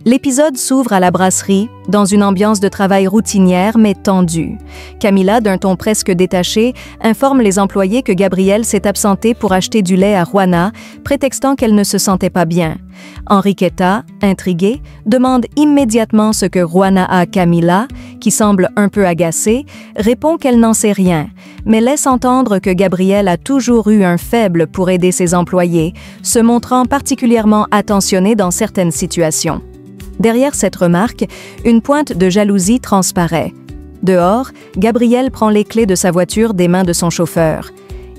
L'épisode s'ouvre à la brasserie, dans une ambiance de travail routinière mais tendue. Camila, d'un ton presque détaché, informe les employés que Gabrielle s'est absentée pour acheter du lait à Juana, prétextant qu'elle ne se sentait pas bien. Enriqueta, intriguée, demande immédiatement ce que Juana a à Camila, qui semble un peu agacée, répond qu'elle n'en sait rien, mais laisse entendre que Gabrielle a toujours eu un faible pour aider ses employés, se montrant particulièrement attentionnée dans certaines situations. Derrière cette remarque, une pointe de jalousie transparaît. Dehors, Gabrielle prend les clés de sa voiture des mains de son chauffeur.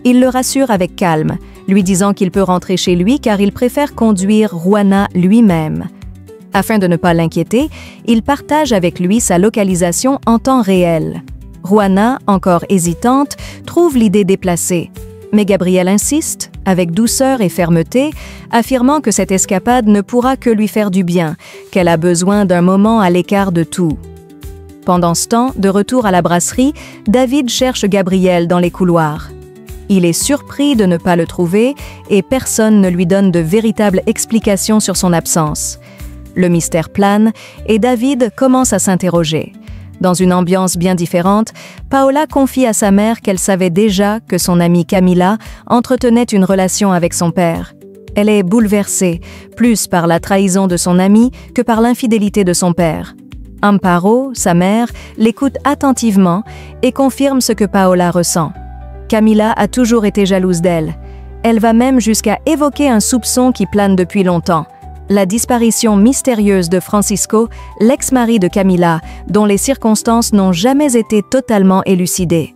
Il le rassure avec calme, lui disant qu'il peut rentrer chez lui car il préfère conduire Juana lui-même. Afin de ne pas l'inquiéter, il partage avec lui sa localisation en temps réel. Juana, encore hésitante, trouve l'idée déplacée. Mais Gabrielle insiste, avec douceur et fermeté, affirmant que cette escapade ne pourra que lui faire du bien, qu'elle a besoin d'un moment à l'écart de tout. Pendant ce temps, de retour à la brasserie, David cherche Gabrielle dans les couloirs. Il est surpris de ne pas le trouver et personne ne lui donne de véritables explications sur son absence. Le mystère plane et David commence à s'interroger. Dans une ambiance bien différente, Paola confie à sa mère qu'elle savait déjà que son amie Camila entretenait une relation avec son père. Elle est bouleversée, plus par la trahison de son amie que par l'infidélité de son père. Amparo, sa mère, l'écoute attentivement et confirme ce que Paola ressent. Camila a toujours été jalouse d'elle. Elle va même jusqu'à évoquer un soupçon qui plane depuis longtemps. La disparition mystérieuse de Francisco, l'ex-mari de Camila, dont les circonstances n'ont jamais été totalement élucidées.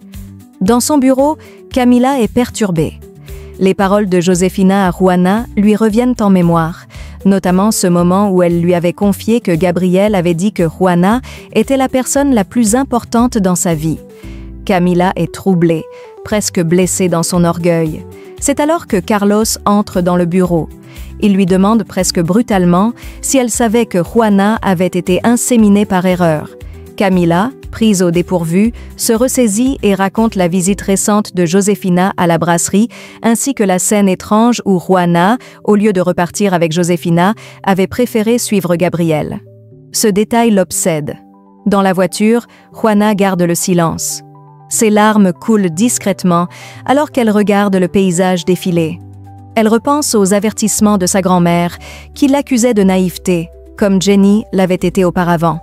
Dans son bureau, Camila est perturbée. Les paroles de Josefina à Juana lui reviennent en mémoire, notamment ce moment où elle lui avait confié que Gabrielle avait dit que Juana était la personne la plus importante dans sa vie. Camila est troublée, presque blessée dans son orgueil. C'est alors que Carlos entre dans le bureau. Il lui demande presque brutalement si elle savait que Juana avait été inséminée par erreur. Camila, prise au dépourvu, se ressaisit et raconte la visite récente de Josefina à la brasserie, ainsi que la scène étrange où Juana, au lieu de repartir avec Josefina, avait préféré suivre Gabrielle. Ce détail l'obsède. Dans la voiture, Juana garde le silence. Ses larmes coulent discrètement alors qu'elle regarde le paysage défiler. Elle repense aux avertissements de sa grand-mère, qui l'accusait de naïveté, comme Jenny l'avait été auparavant.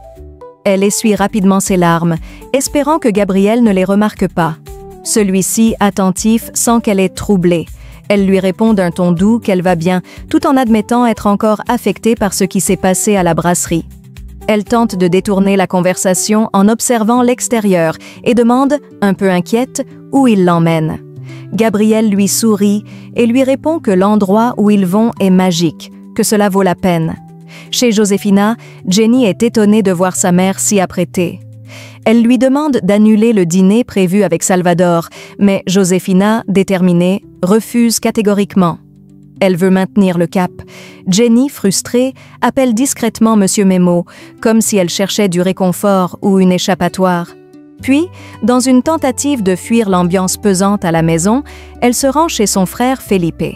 Elle essuie rapidement ses larmes, espérant que Gabrielle ne les remarque pas. Celui-ci, attentif, sent qu'elle est troublée. Elle lui répond d'un ton doux qu'elle va bien, tout en admettant être encore affectée par ce qui s'est passé à la brasserie. Elle tente de détourner la conversation en observant l'extérieur et demande, un peu inquiète, où il l'emmène. Gabrielle lui sourit et lui répond que l'endroit où ils vont est magique, que cela vaut la peine. Chez Josefina, Jenny est étonnée de voir sa mère si apprêtée. Elle lui demande d'annuler le dîner prévu avec Salvador, mais Josefina, déterminée, refuse catégoriquement. Elle veut maintenir le cap. Jenny, frustrée, appelle discrètement Monsieur Memo, comme si elle cherchait du réconfort ou une échappatoire. Puis, dans une tentative de fuir l'ambiance pesante à la maison, elle se rend chez son frère Felipe.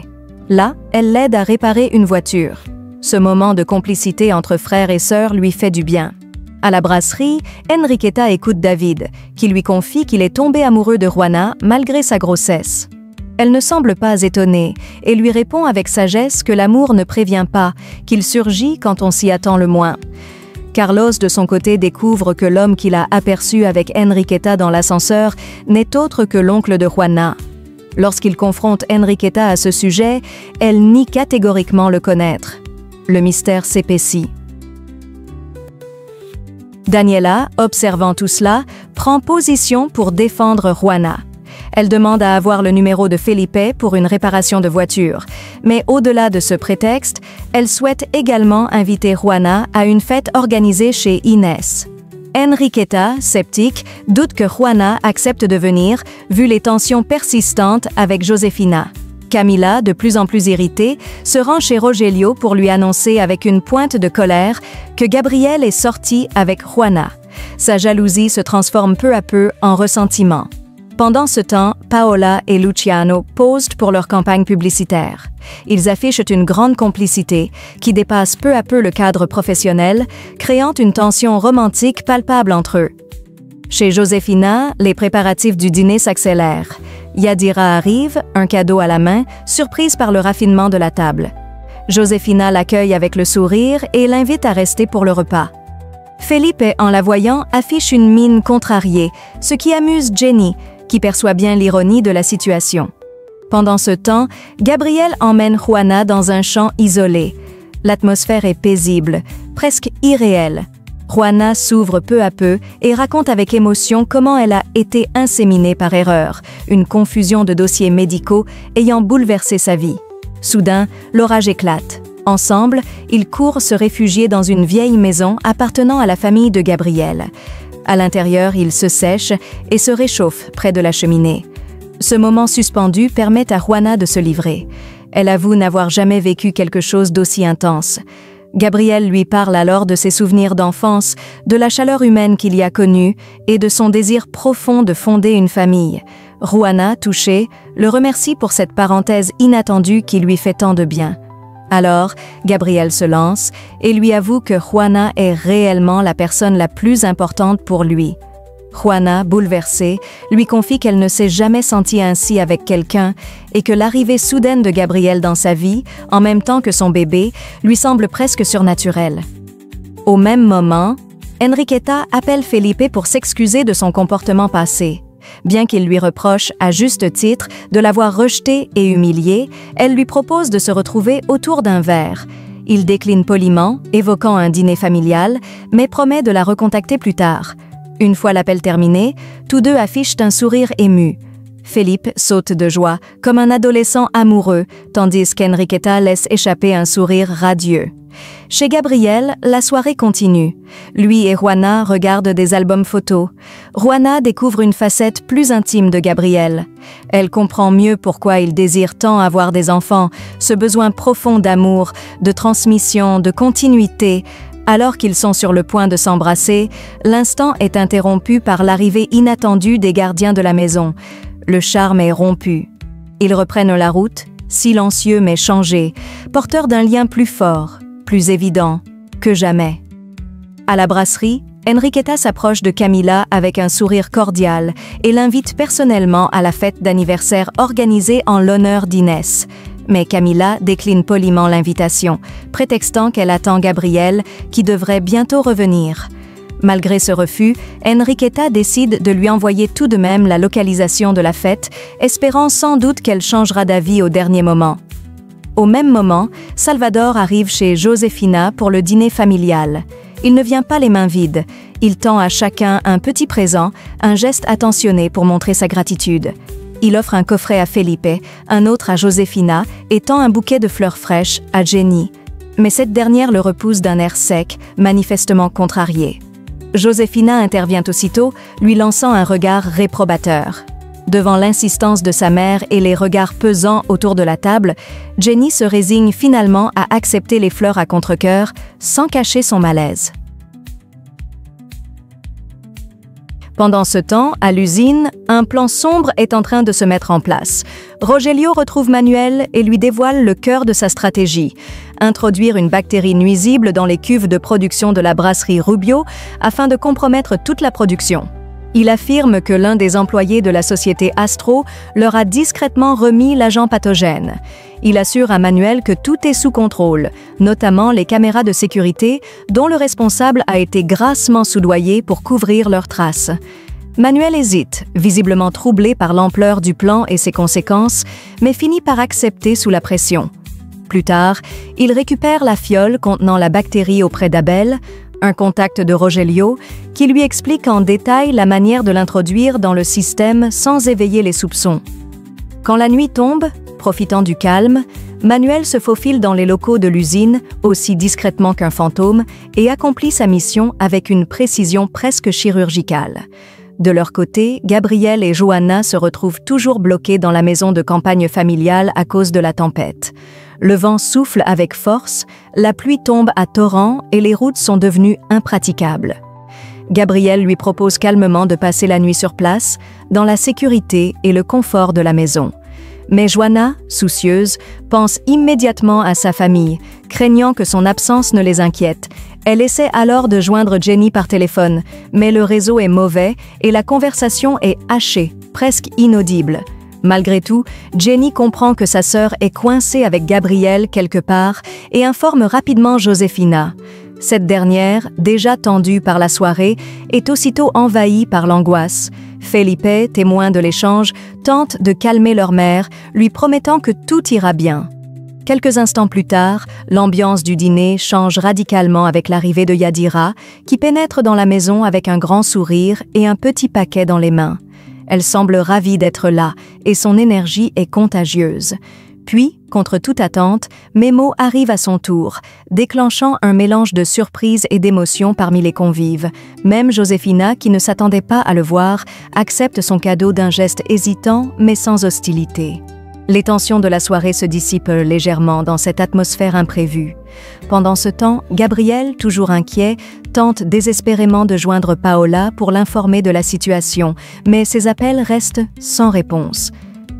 Là, elle l'aide à réparer une voiture. Ce moment de complicité entre frères et sœurs lui fait du bien. À la brasserie, Enriqueta écoute David, qui lui confie qu'il est tombé amoureux de Juana malgré sa grossesse. Elle ne semble pas étonnée et lui répond avec sagesse que l'amour ne prévient pas, qu'il surgit quand on s'y attend le moins. Carlos, de son côté, découvre que l'homme qu'il a aperçu avec Enriqueta dans l'ascenseur n'est autre que l'oncle de Juana. Lorsqu'il confronte Enriqueta à ce sujet, elle nie catégoriquement le connaître. Le mystère s'épaissit. Daniela, observant tout cela, prend position pour défendre Juana. Elle demande à avoir le numéro de Felipe pour une réparation de voiture. Mais au-delà de ce prétexte, elle souhaite également inviter Juana à une fête organisée chez Inès. Enriqueta, sceptique, doute que Juana accepte de venir, vu les tensions persistantes avec Josefina. Camila, de plus en plus irritée, se rend chez Rogelio pour lui annoncer avec une pointe de colère que Gabrielle est sortie avec Juana. Sa jalousie se transforme peu à peu en ressentiment. Pendant ce temps, Paola et Luciano posent pour leur campagne publicitaire. Ils affichent une grande complicité qui dépasse peu à peu le cadre professionnel, créant une tension romantique palpable entre eux. Chez Josefina, les préparatifs du dîner s'accélèrent. Yadira arrive, un cadeau à la main, surprise par le raffinement de la table. Josefina l'accueille avec le sourire et l'invite à rester pour le repas. Felipe, en la voyant, affiche une mine contrariée, ce qui amuse Jenny, qui perçoit bien l'ironie de la situation. Pendant ce temps, Gabriel emmène Juana dans un champ isolé. L'atmosphère est paisible, presque irréelle. Juana s'ouvre peu à peu et raconte avec émotion comment elle a été inséminée par erreur, une confusion de dossiers médicaux ayant bouleversé sa vie. Soudain, l'orage éclate. Ensemble, ils courent se réfugier dans une vieille maison appartenant à la famille de Gabriel. À l'intérieur, ils se sèchent et se réchauffent près de la cheminée. Ce moment suspendu permet à Juana de se livrer. Elle avoue n'avoir jamais vécu quelque chose d'aussi intense. Gabriel lui parle alors de ses souvenirs d'enfance, de la chaleur humaine qu'il y a connue et de son désir profond de fonder une famille. Juana, touchée, le remercie pour cette parenthèse inattendue qui lui fait tant de bien. Alors, Gabriel se lance et lui avoue que Juana est réellement la personne la plus importante pour lui. Juana, bouleversée, lui confie qu'elle ne s'est jamais sentie ainsi avec quelqu'un et que l'arrivée soudaine de Gabriel dans sa vie, en même temps que son bébé, lui semble presque surnaturelle. Au même moment, Enriqueta appelle Felipe pour s'excuser de son comportement passé. Bien qu'il lui reproche, à juste titre, de l'avoir rejeté et humilié, elle lui propose de se retrouver autour d'un verre. Il décline poliment, évoquant un dîner familial, mais promet de la recontacter plus tard. Une fois l'appel terminé, tous deux affichent un sourire ému. Felipe saute de joie, comme un adolescent amoureux, tandis qu'Enriqueta laisse échapper un sourire radieux. Chez Gabriel, la soirée continue. Lui et Juana regardent des albums photos. Juana découvre une facette plus intime de Gabriel. Elle comprend mieux pourquoi il désire tant avoir des enfants, ce besoin profond d'amour, de transmission, de continuité. Alors qu'ils sont sur le point de s'embrasser, l'instant est interrompu par l'arrivée inattendue des gardiens de la maison. Le charme est rompu. Ils reprennent la route, silencieux mais changés, porteurs d'un lien plus fort, plus évident que jamais. À la brasserie, Enriqueta s'approche de Camila avec un sourire cordial et l'invite personnellement à la fête d'anniversaire organisée en l'honneur d'Inès. Mais Camila décline poliment l'invitation, prétextant qu'elle attend Gabriel, qui devrait bientôt revenir. Malgré ce refus, Enriqueta décide de lui envoyer tout de même la localisation de la fête, espérant sans doute qu'elle changera d'avis au dernier moment. Au même moment, Salvador arrive chez Josefina pour le dîner familial. Il ne vient pas les mains vides. Il tend à chacun un petit présent, un geste attentionné pour montrer sa gratitude. Il offre un coffret à Felipe, un autre à Josefina et tend un bouquet de fleurs fraîches à Jenny. Mais cette dernière le repousse d'un air sec, manifestement contrarié. Josefina intervient aussitôt, lui lançant un regard réprobateur. Devant l'insistance de sa mère et les regards pesants autour de la table, Jenny se résigne finalement à accepter les fleurs à contre-cœur, sans cacher son malaise. Pendant ce temps, à l'usine, un plan sombre est en train de se mettre en place. Rogelio retrouve Manuel et lui dévoile le cœur de sa stratégie: introduire une bactérie nuisible dans les cuves de production de la brasserie Rubio afin de compromettre toute la production. Il affirme que l'un des employés de la société Astro leur a discrètement remis l'agent pathogène. Il assure à Manuel que tout est sous contrôle, notamment les caméras de sécurité dont le responsable a été grassement soudoyé pour couvrir leurs traces. Manuel hésite, visiblement troublé par l'ampleur du plan et ses conséquences, mais finit par accepter sous la pression. Plus tard, il récupère la fiole contenant la bactérie auprès d'Abel, un contact de Rogelio, qui lui explique en détail la manière de l'introduire dans le système sans éveiller les soupçons. Quand la nuit tombe, profitant du calme, Manuel se faufile dans les locaux de l'usine, aussi discrètement qu'un fantôme, et accomplit sa mission avec une précision presque chirurgicale. De leur côté, Gabriel et Johanna se retrouvent toujours bloqués dans la maison de campagne familiale à cause de la tempête. Le vent souffle avec force, la pluie tombe à torrents et les routes sont devenues impraticables. Gabriel lui propose calmement de passer la nuit sur place, dans la sécurité et le confort de la maison. Mais Juana, soucieuse, pense immédiatement à sa famille, craignant que son absence ne les inquiète. Elle essaie alors de joindre Jenny par téléphone, mais le réseau est mauvais et la conversation est hachée, presque inaudible. Malgré tout, Jenny comprend que sa sœur est coincée avec Gabriel quelque part et informe rapidement Josefina. Cette dernière, déjà tendue par la soirée, est aussitôt envahie par l'angoisse. Felipe, témoin de l'échange, tente de calmer leur mère, lui promettant que tout ira bien. Quelques instants plus tard, l'ambiance du dîner change radicalement avec l'arrivée de Yadira, qui pénètre dans la maison avec un grand sourire et un petit paquet dans les mains. Elle semble ravie d'être là, et son énergie est contagieuse. Puis, contre toute attente, Memo arrive à son tour, déclenchant un mélange de surprise et d'émotion parmi les convives. Même Josefina, qui ne s'attendait pas à le voir, accepte son cadeau d'un geste hésitant, mais sans hostilité. Les tensions de la soirée se dissipent légèrement dans cette atmosphère imprévue. Pendant ce temps, Gabriel, toujours inquiet, tente désespérément de joindre Paola pour l'informer de la situation, mais ses appels restent sans réponse.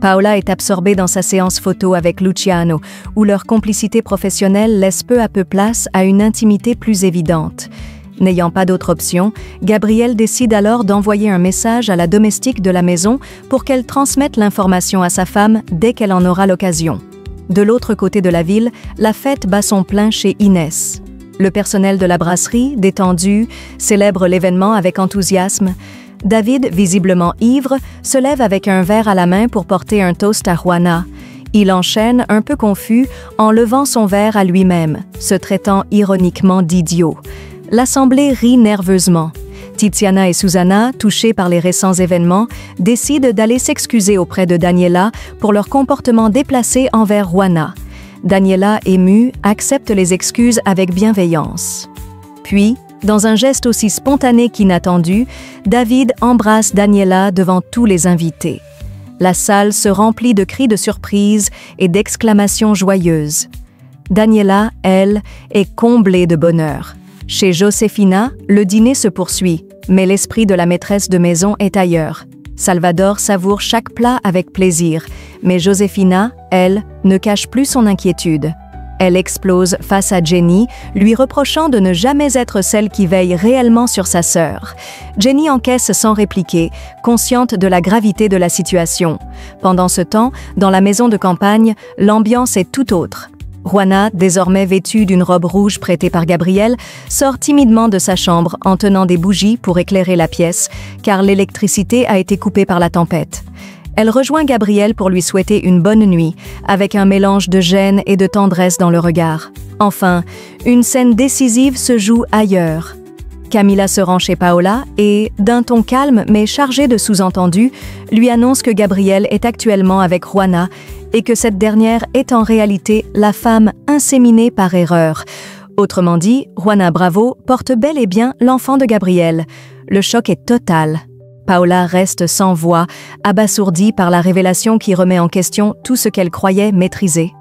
Paola est absorbée dans sa séance photo avec Luciano, où leur complicité professionnelle laisse peu à peu place à une intimité plus évidente. N'ayant pas d'autre option, Gabriel décide alors d'envoyer un message à la domestique de la maison pour qu'elle transmette l'information à sa femme dès qu'elle en aura l'occasion. De l'autre côté de la ville, la fête bat son plein chez Inès. Le personnel de la brasserie, détendu, célèbre l'événement avec enthousiasme. David, visiblement ivre, se lève avec un verre à la main pour porter un toast à Juana. Il enchaîne, un peu confus, en levant son verre à lui-même, se traitant ironiquement d'idiot. L'assemblée rit nerveusement. Tiziana et Susanna, touchées par les récents événements, décident d'aller s'excuser auprès de Daniela pour leur comportement déplacé envers Juana. Daniela, émue, accepte les excuses avec bienveillance. Puis, dans un geste aussi spontané qu'inattendu, David embrasse Daniela devant tous les invités. La salle se remplit de cris de surprise et d'exclamations joyeuses. Daniela, elle, est comblée de bonheur. Chez Josefina, le dîner se poursuit, mais l'esprit de la maîtresse de maison est ailleurs. Salvador savoure chaque plat avec plaisir, mais Josefina, elle, ne cache plus son inquiétude. Elle explose face à Jenny, lui reprochant de ne jamais être celle qui veille réellement sur sa sœur. Jenny encaisse sans répliquer, consciente de la gravité de la situation. Pendant ce temps, dans la maison de campagne, l'ambiance est tout autre. Juana, désormais vêtue d'une robe rouge prêtée par Gabriel, sort timidement de sa chambre en tenant des bougies pour éclairer la pièce, car l'électricité a été coupée par la tempête. Elle rejoint Gabriel pour lui souhaiter une bonne nuit, avec un mélange de gêne et de tendresse dans le regard. Enfin, une scène décisive se joue ailleurs. Camila se rend chez Paola et, d'un ton calme mais chargé de sous-entendus, lui annonce que Gabriel est actuellement avec Juana et que cette dernière est en réalité la femme inséminée par erreur. Autrement dit, Juana Bravo porte bel et bien l'enfant de Gabriel. Le choc est total. Paola reste sans voix, abasourdie par la révélation qui remet en question tout ce qu'elle croyait maîtriser.